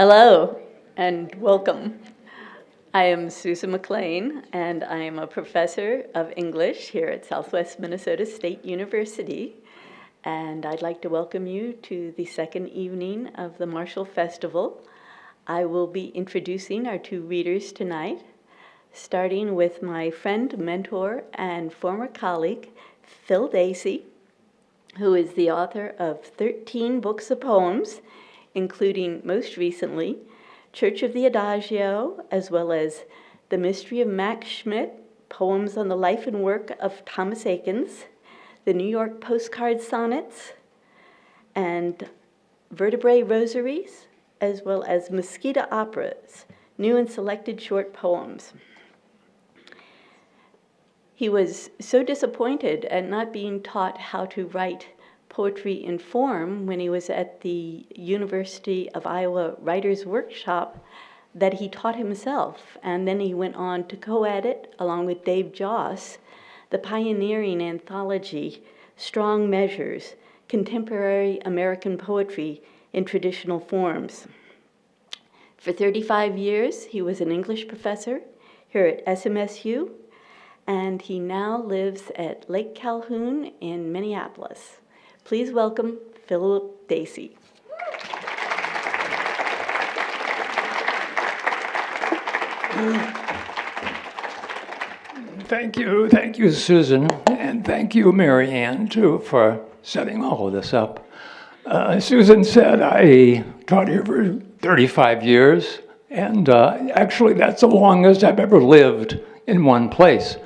Hello and welcome. I am Susan McLean, and I am a professor of English here at Southwest Minnesota State University. And I'd like to welcome you to the second evening of the Marshall Festival. I will be introducing our two readers tonight, starting with my friend, mentor, and former colleague, Phil Dacey, who is the author of 13 books of poems, including most recently Church of the Adagio, as well as The Mystery of Max Schmidt, Poems on the Life and Work of Thomas Eakins, the New York Postcard Sonnets, and Vertebrae Rosaries, as well as Mosquito Operas, new and selected short poems. He was so disappointed at not being taught how to write poetry in form when he was at the University of Iowa Writers' Workshop that he taught himself. And then he went on to co-edit, along with Dave Joss, the pioneering anthology, Strong Measures, Contemporary American Poetry in Traditional Forms. For 35 years, he was an English professor here at SMSU, and he now lives at Lake Calhoun in Minneapolis. Please welcome Philip Dacey. Thank you, Susan, and thank you, Mary Ann, too, for setting all of this up. Susan said I taught here for 35 years, and actually that's the longest I've ever lived in one place.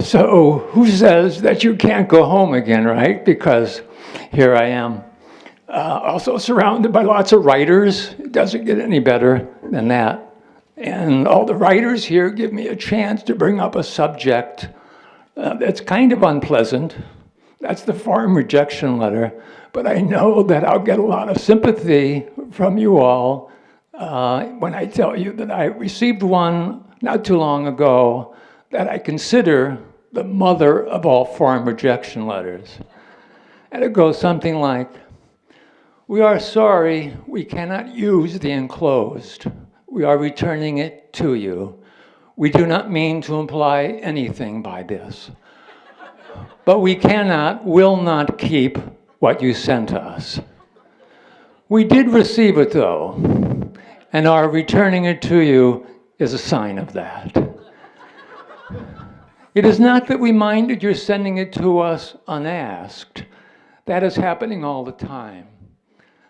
So who says that you can't go home again, right? Because here I am. Also surrounded by lots of writers. It doesn't get any better than that. And all the writers here give me a chance to bring up a subject that's kind of unpleasant. That's the farm rejection letter. But I know that I'll get a lot of sympathy from you all when I tell you that I received one not too long ago that I consider the mother of all farm rejection letters. And it goes something like, "We are sorry we cannot use the enclosed. We are returning it to you. We do not mean to imply anything by this. But we will not keep what you sent us. We did receive it though, and our returning it to you is a sign of that. It is not that we minded your sending it to us unasked. That is happening all the time.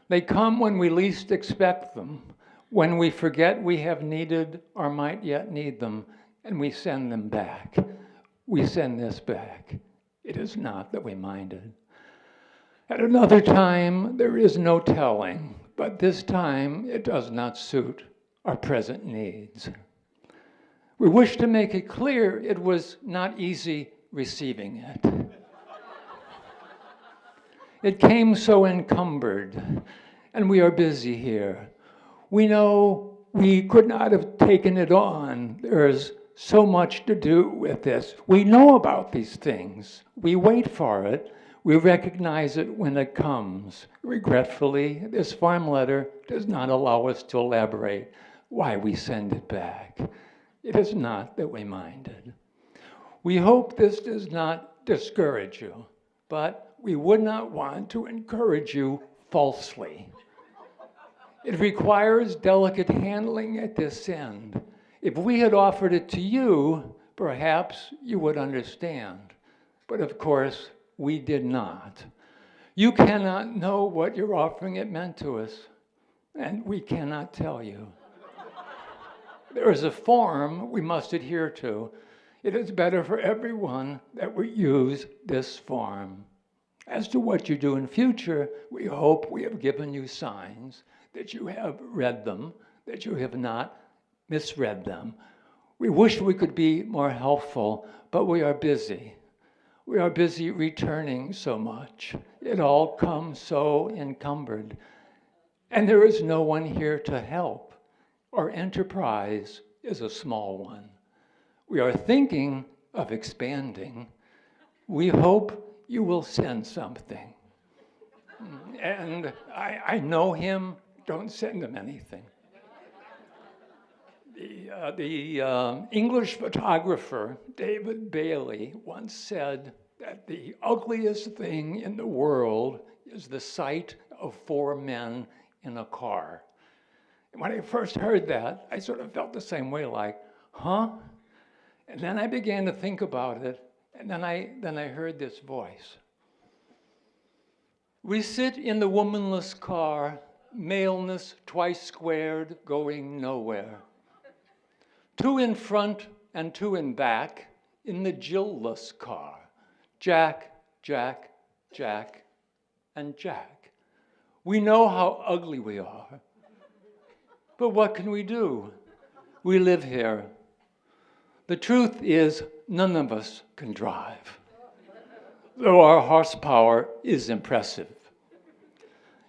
They come when we least expect them, when we forget we have needed or might yet need them, and we send them back. We send this back. It is not that we minded. At another time, there is no telling, but this time it does not suit our present needs. We wish to make it clear it was not easy receiving it. It came so encumbered, and we are busy here. We know we could not have taken it on. There's so much to do with this. We know about these things. We wait for it. We recognize it when it comes. Regretfully, this farm letter does not allow us to elaborate why we send it back. It is not that we minded. We hope this does not discourage you, but we would not want to encourage you falsely. It requires delicate handling at this end. If we had offered it to you, perhaps you would understand. But of course, we did not. You cannot know what you're offering it meant to us, and we cannot tell you. There is a form we must adhere to. It is better for everyone that we use this form. As to what you do in future, we hope we have given you signs that you have read them, that you have not misread them. We wish we could be more helpful, but we are busy. We are busy returning so much. It all comes so encumbered. And there is no one here to help. Our enterprise is a small one. We are thinking of expanding. We hope you will send something. And I know him, don't send him anything. The English photographer David Bailey once said that the ugliest thing in the world is the sight of four men in a car. And when I first heard that, I sort of felt the same way, like, huh? And then I began to think about it, and then I heard this voice. We sit in the womanless car, maleness twice squared, going nowhere. Two in front and two in back, in the Jill-less car. Jack, Jack, Jack, and Jack. We know how ugly we are. But what can we do? We live here. The truth is, none of us can drive, though our horsepower is impressive.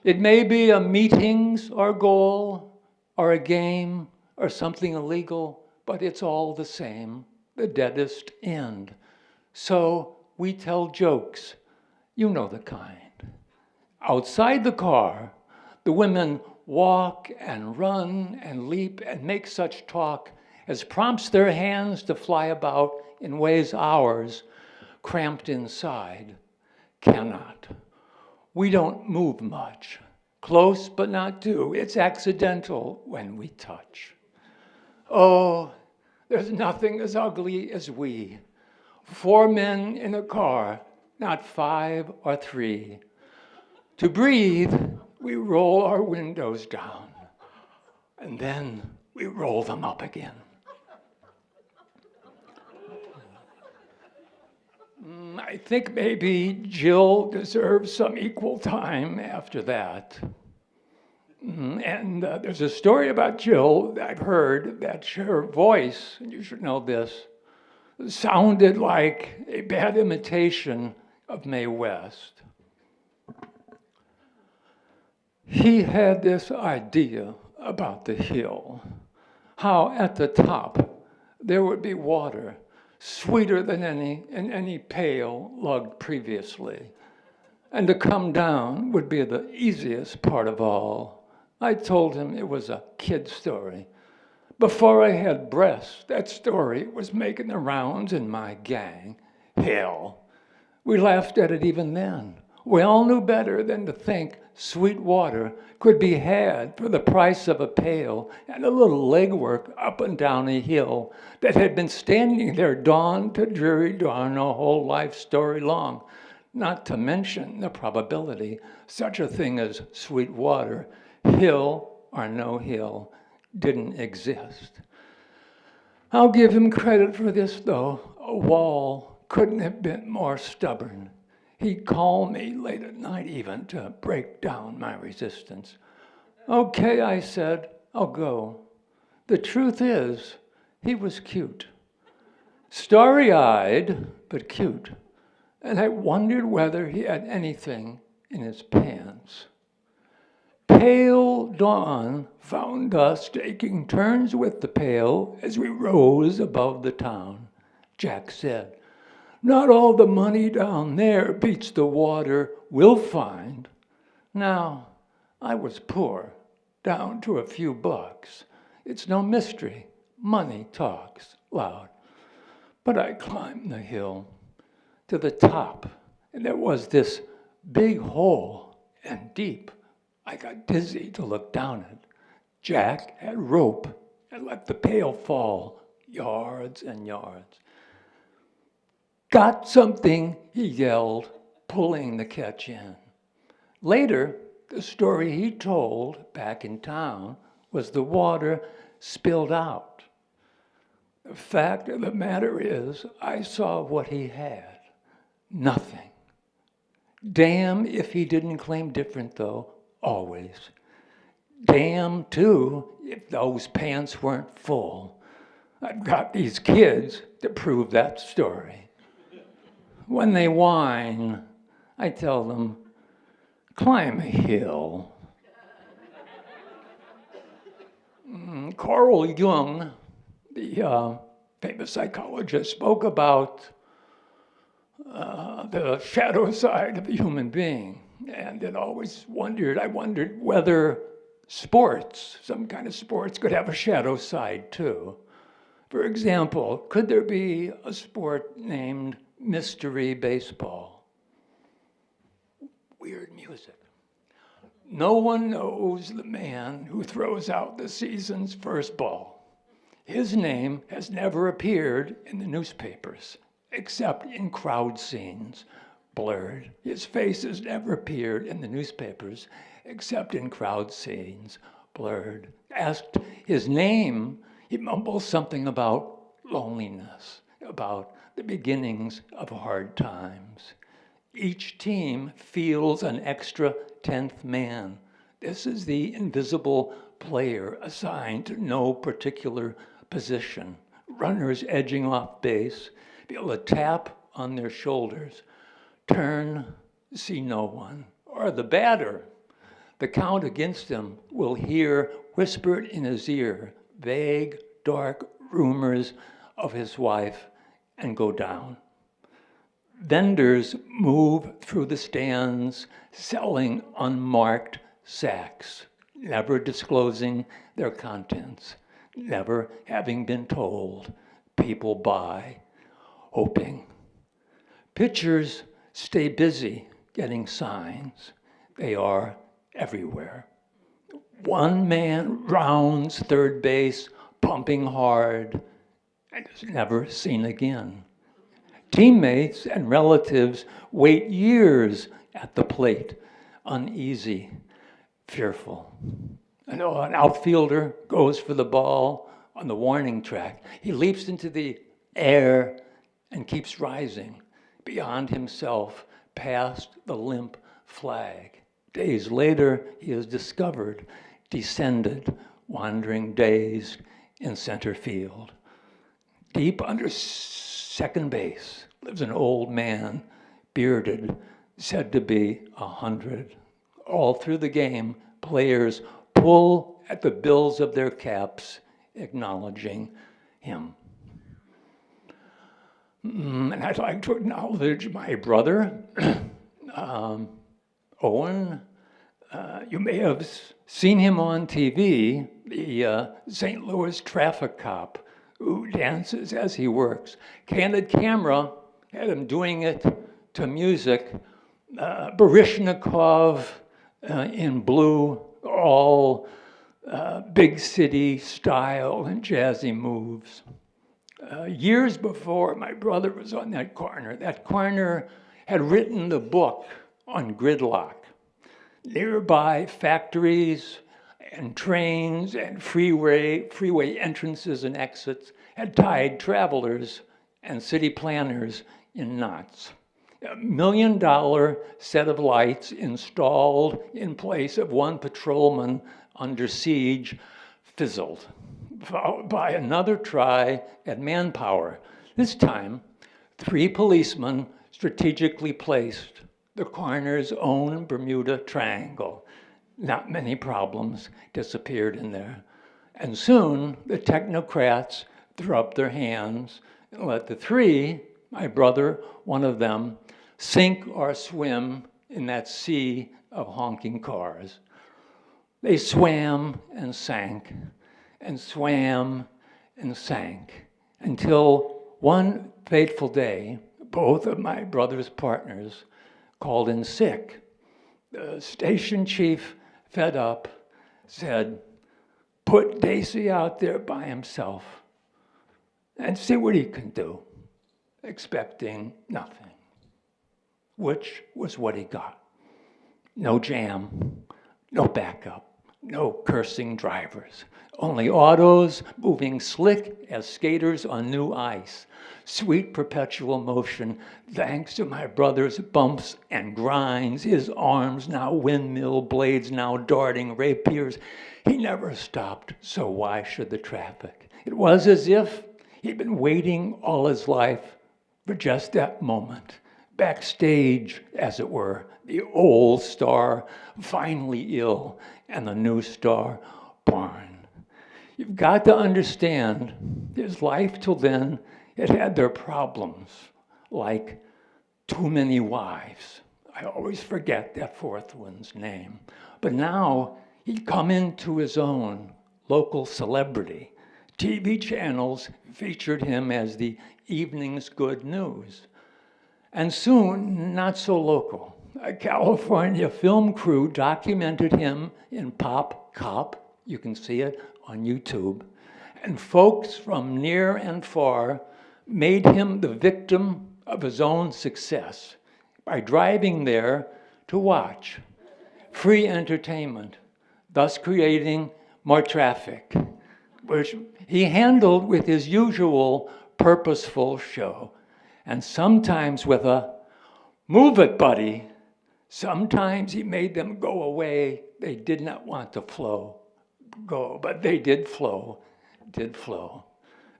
It may be a meeting's our goal, or a game, or something illegal, but it's all the same, the deadest end. So we tell jokes, you know the kind. Outside the car, the women walk and run and leap and make such talk as prompts their hands to fly about in ways ours, cramped inside, cannot. We don't move much. Close but not too. It's accidental when we touch. Oh, there's nothing as ugly as we. Four men in a car, not five or three. To breathe, we roll our windows down, and then we roll them up again. I think maybe Jill deserves some equal time after that. And there's a story about Jill that I've heard that her voice, and you should know this, sounded like a bad imitation of Mae West. He had this idea about the hill, how at the top there would be water, sweeter than any in any pail lugged previously. And to come down would be the easiest part of all. I told him it was a kid story. Before I had breasts, that story was making the rounds in my gang. Hell, we laughed at it even then. We all knew better than to think sweet water could be had for the price of a pail and a little legwork up and down a hill that had been standing there dawn to dreary dawn a whole life story long, not to mention the probability such a thing as sweet water, hill or no hill, didn't exist. I'll give him credit for this, though. A wall couldn't have been more stubborn. He'd call me late at night even to break down my resistance. Okay, I said, I'll go. The truth is, he was cute. Starry-eyed, but cute. And I wondered whether he had anything in his pants. Pale dawn found us taking turns with the pail as we rose above the town. Jack said, not all the money down there beats the water we'll find. Now, I was poor, down to a few bucks. It's no mystery. Money talks loud. But I climbed the hill to the top, and there was this big hole and deep. I got dizzy to look down it. Jack had rope and let the pail fall yards and yards. Got something, he yelled, pulling the catch in. Later, the story he told back in town was the water spilled out. The fact of the matter is, I saw what he had. Nothing. Damn if he didn't claim different, though, always. Damn, too, if those pants weren't full. I've got these kids to prove that story. When they whine, I tell them, climb a hill. Carl Jung, the famous psychologist, spoke about the shadow side of the human being. And I wondered whether sports, some kind of sports, could have a shadow side too. For example, could there be a sport named mystery baseball? Weird music. No one knows the man who throws out the season's first ball. His name has never appeared in the newspapers, except in crowd scenes, blurred. His face has never appeared in the newspapers, except in crowd scenes, blurred. Asked his name, he mumbles something about loneliness, about the beginnings of hard times. Each team feels an extra 10th man. This is the invisible player assigned to no particular position. Runners edging off base feel a tap on their shoulders. Turn, see no one. Or the batter, the count against him, will hear whispered in his ear vague, dark rumors of his wife and go down. Vendors move through the stands selling unmarked sacks, never disclosing their contents, never having been told. People buy, hoping. Pitchers stay busy getting signs. They are everywhere. One man rounds third base, pumping hard, and is never seen again. Teammates and relatives wait years at the plate, uneasy, fearful. An outfielder goes for the ball on the warning track. He leaps into the air and keeps rising beyond himself, past the limp flag. Days later, he is discovered, descended, wandering dazed in center field. Deep under second base lives an old man, bearded, said to be 100. All through the game, players pull at the bills of their caps, acknowledging him. And I'd like to acknowledge my brother, Owen. You may have seen him on TV, the St. Louis traffic cop who dances as he works. Candid camera had him doing it to music. Baryshnikov in blue, all big city style and jazzy moves. Years before my brother was on that corner had written the book on gridlock. Nearby factories and trains and freeway entrances and exits had tied travelers and city planners in knots. $1 million set of lights installed in place of one patrolman under siege fizzled, followed by another try at manpower. This time, 3 policemen strategically placed the coroner's own Bermuda Triangle. Not many problems disappeared in there. And soon, the technocrats threw up their hands and let the 3, my brother, one of them, sink or swim in that sea of honking cars. They swam and sank, and swam and sank, until one fateful day, both of my brother's partners called in sick. The station chief, fed up, said, "Put Dacey out there by himself and see what he can do," expecting nothing, which was what he got. No jam, no backup, no cursing drivers, only autos moving slick as skaters on new ice. Sweet perpetual motion, thanks to my brother's bumps and grinds, his arms now windmill blades, now darting rapiers. He never stopped, so why should the traffic? It was as if he'd been waiting all his life for just that moment. Backstage, as it were, the old star finally ill and the new star born. You've got to understand, his life till then, it had their problems, like too many wives. I always forget that fourth one's name. But now he'd come into his own, local celebrity, TV channels featured him as the evening's good news. And soon, not so local, a California film crew documented him in Pop Cop. You can see it on YouTube. And folks from near and far made him the victim of his own success by driving there to watch. Free entertainment, thus creating more traffic, which he handled with his usual purposeful show. And sometimes with a, "Move it, buddy." Sometimes he made them go away. They did not want to go, but they did flow.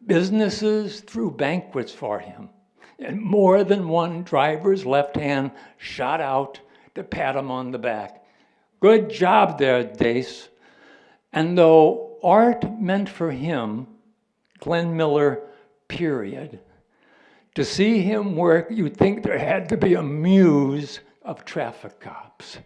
Businesses threw banquets for him, and more than one driver's left hand shot out to pat him on the back. "Good job there, Dace." And though art meant for him, Glenn Miller, period, to see him work, you'd think there had to be a muse of traffic cops.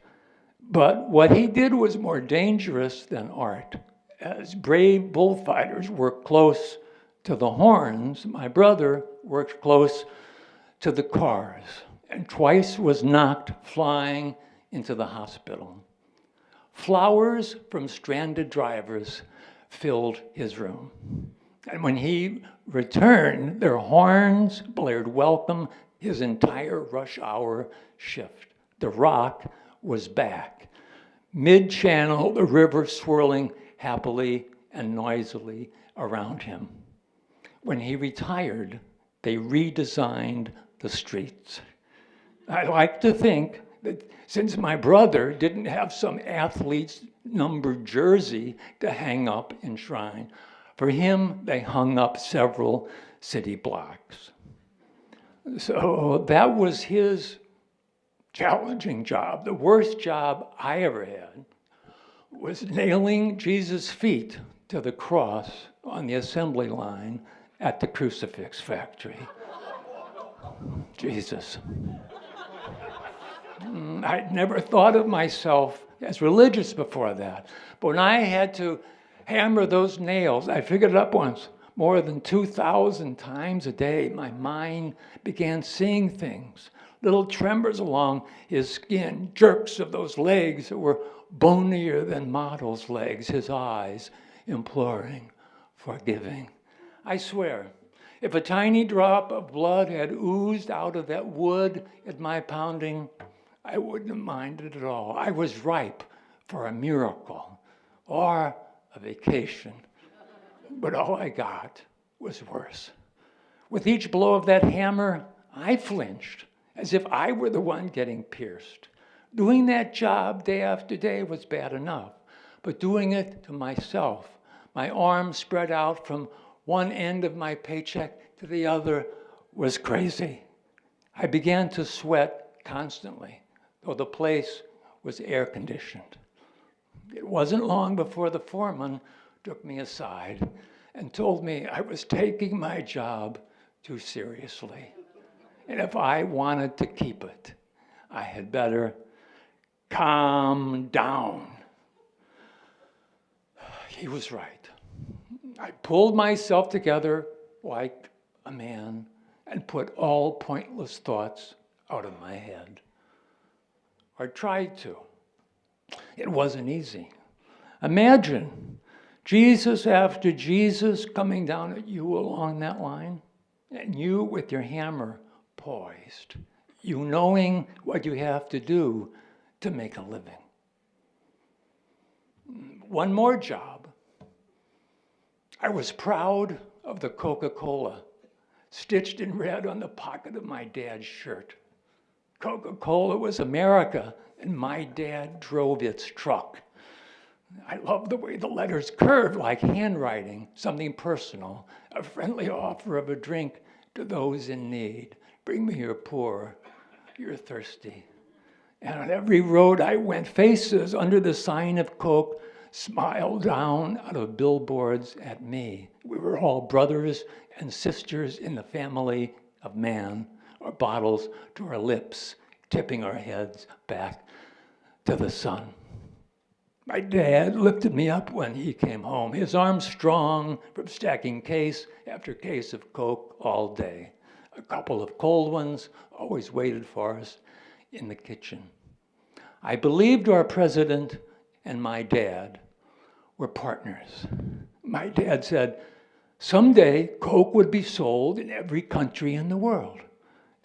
But what he did was more dangerous than art. As brave bullfighters worked close to the horns, my brother worked close to the cars, and twice was knocked flying into the hospital. Flowers from stranded drivers filled his room. And when he returned, their horns blared welcome his entire rush hour shift. The Rock was back. Mid-channel, the river swirling happily and noisily around him. When he retired, they redesigned the streets. I like to think that since my brother didn't have some athlete's numbered jersey to hang up in Shrine, for him, they hung up several city blocks. So that was his challenging job. The worst job I ever had was nailing Jesus' feet to the cross on the assembly line at the crucifix factory. Jesus. I'd never thought of myself as religious before that. But when I had to hammer those nails, I figured it up once, more than 2,000 times a day, my mind began seeing things. Little tremors along his skin, jerks of those legs that were bonier than models' legs, his eyes imploring, forgiving. I swear, if a tiny drop of blood had oozed out of that wood at my pounding, I wouldn't have minded at all. I was ripe for a miracle or a vacation. But all I got was worse. With each blow of that hammer, I flinched, as if I were the one getting pierced. Doing that job day after day was bad enough, but doing it to myself, my arms spread out from one end of my paycheck to the other, was crazy. I began to sweat constantly, though the place was air-conditioned. It wasn't long before the foreman took me aside and told me I was taking my job too seriously. And if I wanted to keep it, I had better calm down. He was right. I pulled myself together like a man and put all pointless thoughts out of my head. Or tried to. It wasn't easy. Imagine Jesus after Jesus coming down at you along that line, and you with your hammer poised, you knowing what you have to do to make a living. One more job. I was proud of the Coca-Cola stitched in red on the pocket of my dad's shirt. Coca-Cola was America, and my dad drove its truck. I love the way the letters curved like handwriting, something personal, a friendly offer of a drink to those in need. Bring me your poor, you're thirsty. And on every road I went, faces under the sign of Coke smiled down out of billboards at me. We were all brothers and sisters in the family of man, our bottles to our lips, tipping our heads back to the sun. My dad lifted me up when he came home, his arms strong from stacking case after case of Coke all day. A couple of cold ones always waited for us in the kitchen. I believed our president and my dad were partners. My dad said, someday Coke would be sold in every country in the world.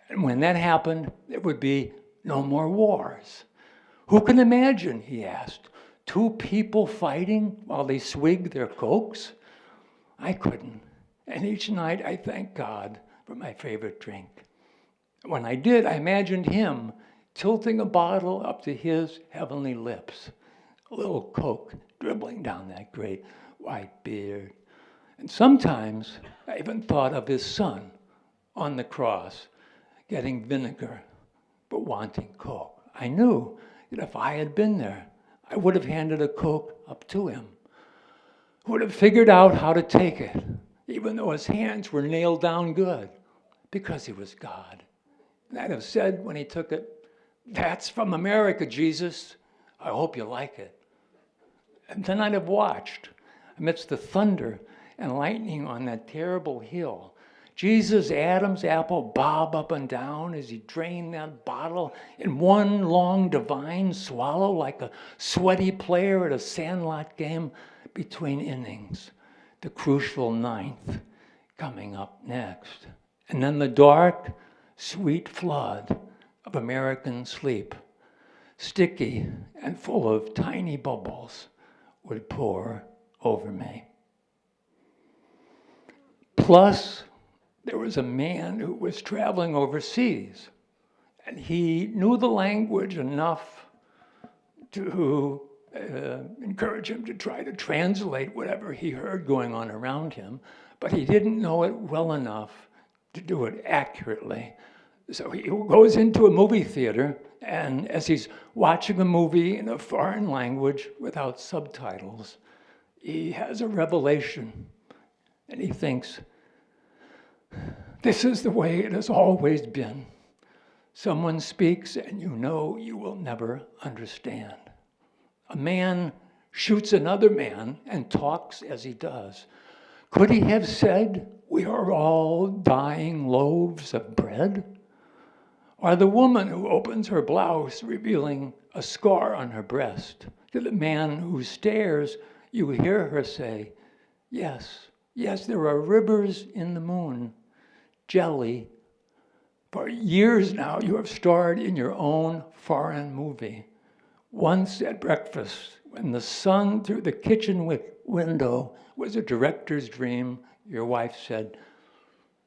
And when that happened, there would be no more wars. Who can imagine, he asked, two people fighting while they swig their Cokes? I couldn't. And each night I thanked God for my favorite drink. When I did, I imagined him tilting a bottle up to his heavenly lips, a little Coke dribbling down that great white beard. And sometimes I even thought of his son on the cross getting vinegar but wanting Coke. I knew that if I had been there, I would have handed a Coke up to him, would have figured out how to take it, even though his hands were nailed down good, because he was God. And I'd have said when he took it, "That's from America, Jesus. I hope you like it." And then I'd have watched amidst the thunder and lightning on that terrible hill, Jesus' Adam's apple bob up and down as he drained that bottle in one long divine swallow like a sweaty player at a sandlot game between innings, the crucial ninth coming up next. And then the dark, sweet flood of American sleep, sticky and full of tiny bubbles, would pour over me. Plus, there was a man who was traveling overseas, and he knew the language enough to encourage him to try to translate whatever he heard going on around him, but he didn't know it well enough to do it accurately. So he goes into a movie theater, and as he's watching a movie in a foreign language without subtitles, he has a revelation, and he thinks, this is the way it has always been. Someone speaks and you know you will never understand. A man shoots another man and talks as he does. Could he have said, we are all dying loaves of bread? Or the woman who opens her blouse revealing a scar on her breast, to the man who stares, you hear her say, yes, there are rivers in the moon, jelly. For years now, you have starred in your own foreign movie. Once at breakfast, when the sun through the kitchen window was a director's dream, your wife said,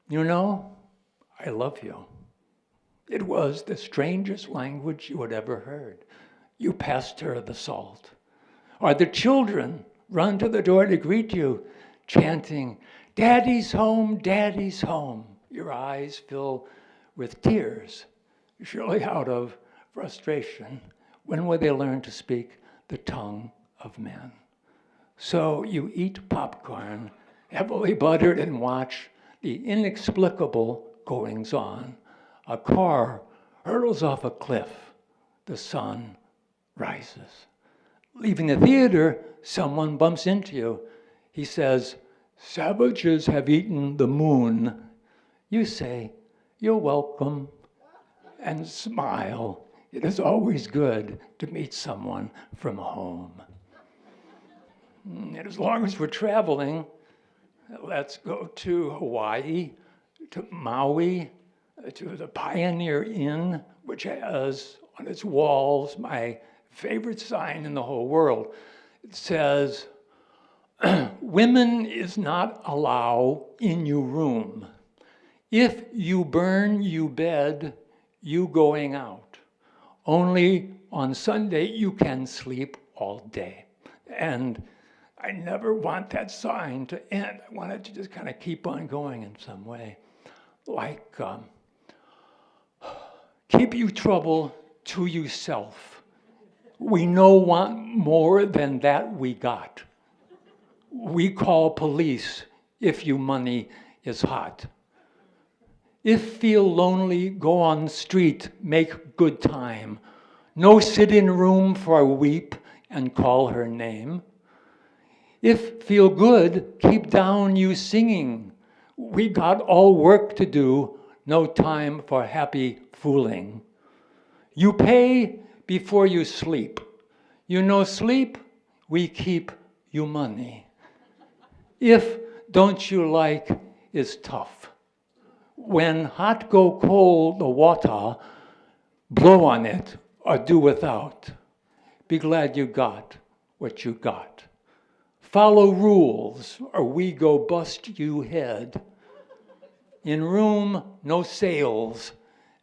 you know, I love you. It was the strangest language you had ever heard. You passed her the salt. Or the children run to the door to greet you, chanting, Daddy's home, Daddy's home. Your eyes fill with tears, surely out of frustration. When will they learn to speak the tongue of men? So you eat popcorn, heavily buttered, and watch the inexplicable goings on. A car hurtles off a cliff. The sun rises. Leaving the theater, someone bumps into you. He says, savages have eaten the moon. You say, you're welcome, and smile. It is always good to meet someone from home. And as long as we're traveling, let's go to Hawaii, to Maui, to the Pioneer Inn, which has on its walls my favorite sign in the whole world. It says, women is not allow in you room. If you burn you bed, you going out. Only on Sunday you can sleep all day. And I never want that sign to end. I want it to just kind of keep on going in some way. Like, keep you trouble to yourself. We no want more than that we got. We call police if you money is hot. If feel lonely, go on street, make good time. No sit in room for a weep, and call her name. If feel good, keep down you singing. We got all work to do, no time for happy fooling. You pay before you sleep. You no sleep, we keep you money. If don't you like is tough. When hot go cold the water, blow on it or do without. Be glad you got what you got. Follow rules or we go bust you head. In room, no sails,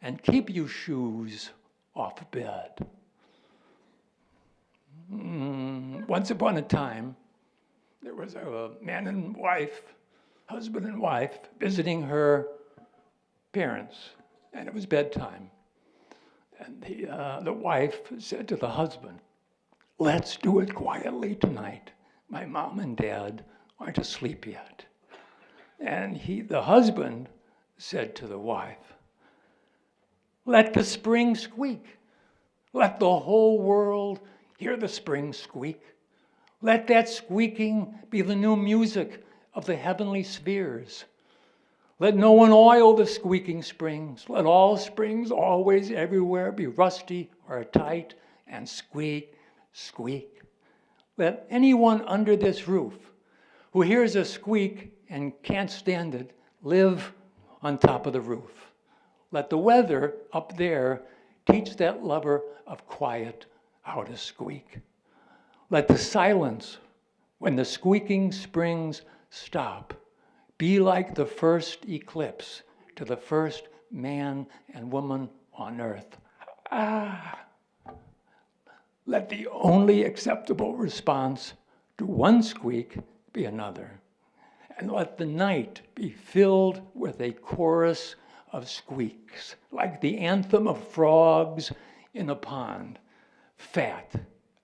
and keep you shoes off bed. Once upon a time, there was a man and wife, husband and wife, visiting her parents, and it was bedtime. And the wife said to the husband, "Let's do it quietly tonight. My mom and dad aren't asleep yet." And the husband said to the wife, "Let the spring squeak. Let the whole world hear the spring squeak. Let that squeaking be the new music of the heavenly spheres. Let no one oil the squeaking springs. Let all springs always everywhere be rusty or tight and squeak, squeak. Let anyone under this roof who hears a squeak and can't stand it live on top of the roof. Let the weather up there teach that lover of quiet how to squeak. Let the silence when the squeaking springs stop be like the first eclipse to the first man and woman on earth. Let the only acceptable response to one squeak be another. And let the night be filled with a chorus of squeaks, like the anthem of frogs in a pond, fat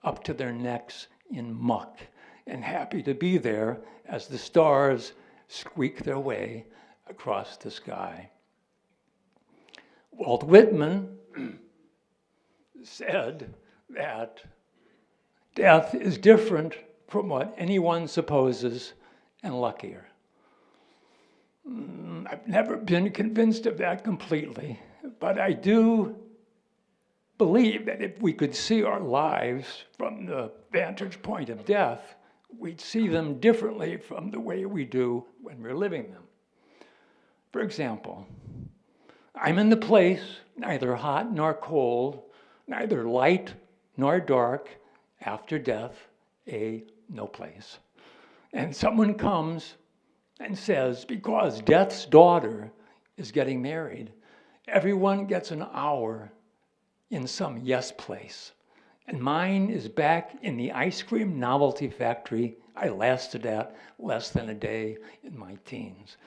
up to their necks in muck, and happy to be there as the stars squeak their way across the sky." Walt Whitman said that death is different from what anyone supposes and luckier. I've never been convinced of that completely, but I do believe that if we could see our lives from the vantage point of death, we'd see them differently from the way we do when we're living them. For example, I'm in the place, neither hot nor cold, neither light nor dark, after death, a no place. And someone comes and says, because death's daughter is getting married, everyone gets an hour in some yes place. And mine is back in the ice cream novelty factory I lasted at less than a day in my teens.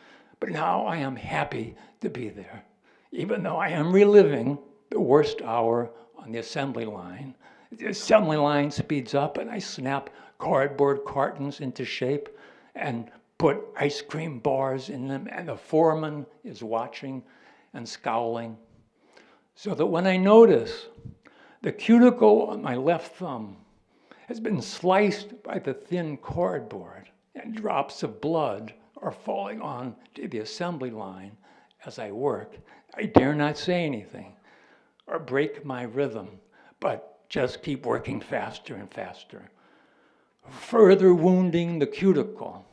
But now I am happy to be there, even though I am reliving the worst hour on the assembly line. The assembly line speeds up and I snap cardboard cartons into shape and put ice cream bars in them, and the foreman is watching and scowling. So that when I notice the cuticle on my left thumb has been sliced by the thin cardboard and drops of blood are falling on to the assembly line as I work, I dare not say anything or break my rhythm, but just keep working faster and faster, further wounding the cuticle,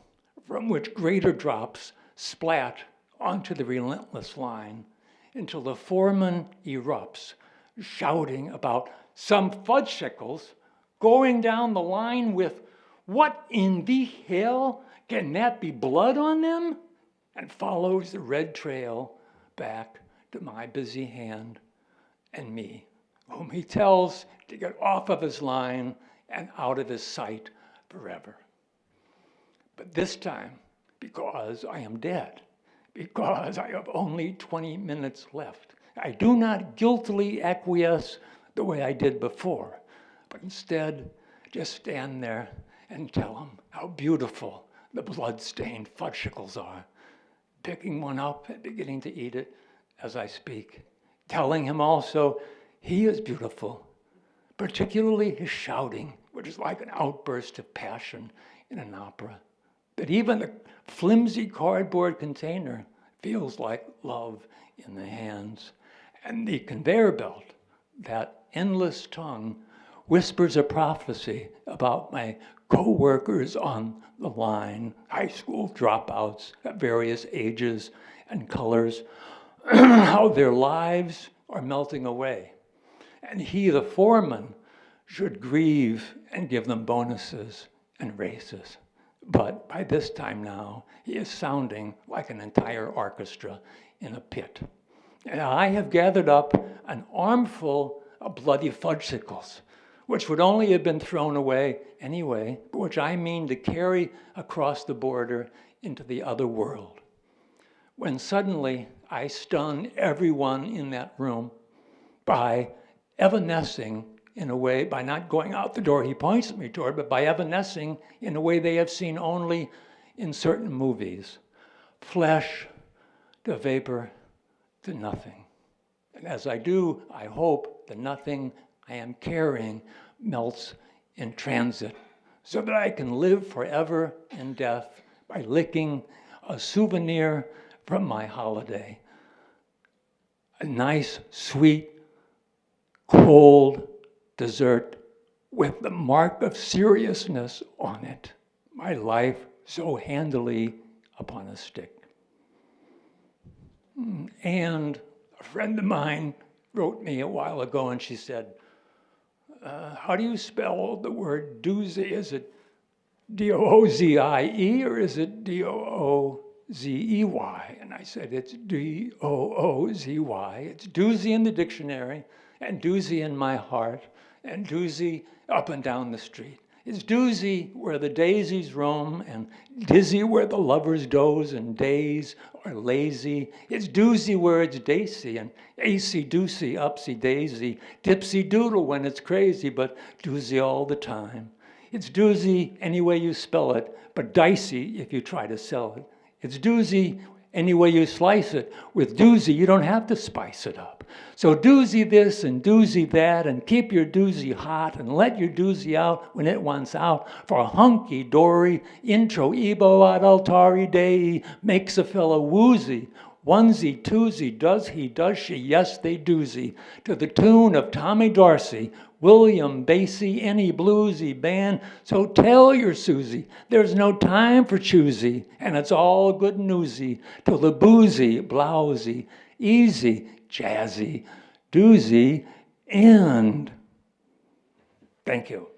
from which greater drops splat onto the relentless line until the foreman erupts, shouting about some fudgesicles going down the line with, "What in the hell? Can that be blood on them?" and follows the red trail back to my busy hand and me, whom he tells to get off of his line and out of his sight forever. But this time, because I am dead, because I have only 20 minutes left, I do not guiltily acquiesce the way I did before, but instead just stand there and tell him how beautiful the blood-stained fudgesicles are, picking one up and beginning to eat it as I speak, telling him also he is beautiful, particularly his shouting, which is like an outburst of passion in an opera. That even a flimsy cardboard container feels like love in the hands. And the conveyor belt, that endless tongue, whispers a prophecy about my co-workers on the line, high school dropouts at various ages and colors, how their lives are melting away. And he, the foreman, should grieve and give them bonuses and raises. But by this time now, he is sounding like an entire orchestra in a pit. And I have gathered up an armful of bloody fudgesicles, which would only have been thrown away anyway, but which I mean to carry across the border into the other world. When suddenly I stun everyone in that room by evanescing in a way, by not going out the door he points me toward, but by evanescing in a way they have seen only in certain movies. Flesh to vapor to nothing. And as I do, I hope the nothing I am carrying melts in transit so that I can live forever in death by licking a souvenir from my holiday. A nice, sweet, cold dessert with the mark of seriousness on it. My life so handily upon a stick. And a friend of mine wrote me a while ago and she said, how do you spell the word doozy? Is it D-O-O-Z-I-E or is it D-O-O-Z-E-Y? And I said, it's D-O-O-Z-Y. It's doozy in the dictionary and doozy in my heart and doozy up and down the street. It's doozy where the daisies roam and dizzy where the lovers doze and daze or lazy. It's doozy where it's Dacey and acey doosey upsy daisy, dipsy doodle when it's crazy, but doozy all the time. It's doozy any way you spell it, but dicey if you try to sell it. It's doozy any way you slice it. With doozy, you don't have to spice it up. So doozy this and doozy that, and keep your doozy hot, and let your doozy out when it wants out. For a hunky-dory intro ebo ad altari dei makes a fellow woozy. Onesie, twosie, does he, does she, yes they doozy. To the tune of Tommy Dorsey, William Basie, any bluesy band. So tell your Susie, there's no time for choosy, and it's all good newsy. Till the boozy, blousy, easy, jazzy, doozy, end. Thank you.